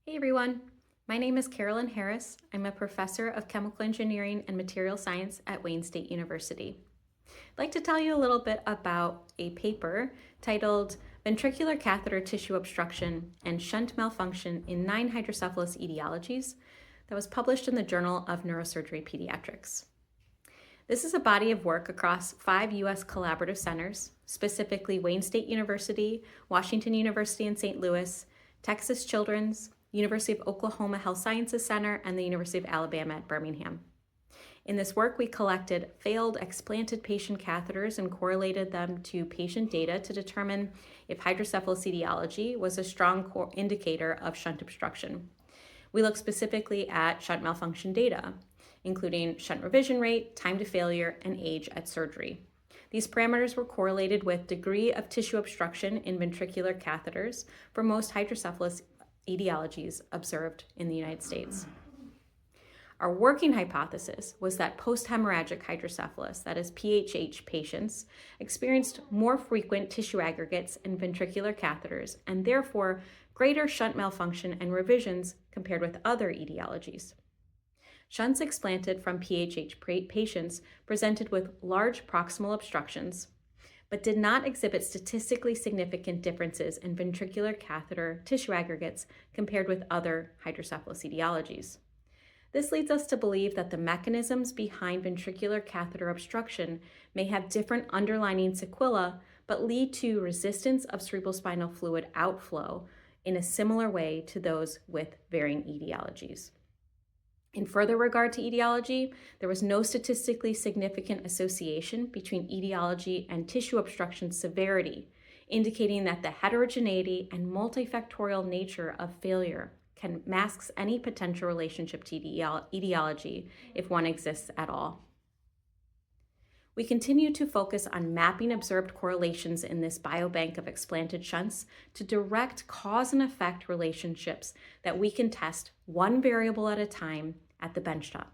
Hey everyone, my name is Carolyn Harris. I'm a professor of chemical engineering and material science at Wayne State University. I'd like to tell you a little bit about a paper titled Ventricular Catheter Tissue Obstruction and Shunt Malfunction in 9 Hydrocephalus Etiologies that was published in the Journal of Neurosurgery Pediatrics. This is a body of work across 5 U.S. collaborative centers, specifically Wayne State University, Washington University in St. Louis, Texas Children's, University of Oklahoma Health Sciences Center, and the University of Alabama at Birmingham. In this work, we collected failed explanted patient catheters and correlated them to patient data to determine if hydrocephalus etiology was a strong indicator of shunt obstruction. We looked specifically at shunt malfunction data, including shunt revision rate, time to failure, and age at surgery. These parameters were correlated with degree of tissue obstruction in ventricular catheters for most hydrocephalus etiologies observed in the United States. Our working hypothesis was that post-hemorrhagic hydrocephalus, that is PHH patients, experienced more frequent tissue aggregates in ventricular catheters and therefore greater shunt malfunction and revisions compared with other etiologies. Shunts explanted from PHH patients presented with large proximal obstructions, but did not exhibit statistically significant differences in ventricular catheter tissue aggregates compared with other hydrocephalus etiologies. This leads us to believe that the mechanisms behind ventricular catheter obstruction may have different underlying sequelae, but lead to resistance of cerebrospinal fluid outflow in a similar way to those with varying etiologies. In further regard to etiology, there was no statistically significant association between etiology and tissue obstruction severity, indicating that the heterogeneity and multifactorial nature of failure can mask any potential relationship to etiology if one exists at all. We continue to focus on mapping observed correlations in this biobank of explanted shunts to direct cause and effect relationships that we can test one variable at a time at the benchtop.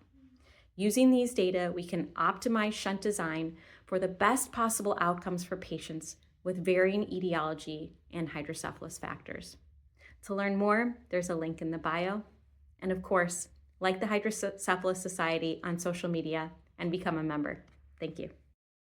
Using these data, we can optimize shunt design for the best possible outcomes for patients with varying etiology and hydrocephalus factors. To learn more, there's a link in the bio. And of course, like the Hydrocephalus Society on social media and become a member. Thank you.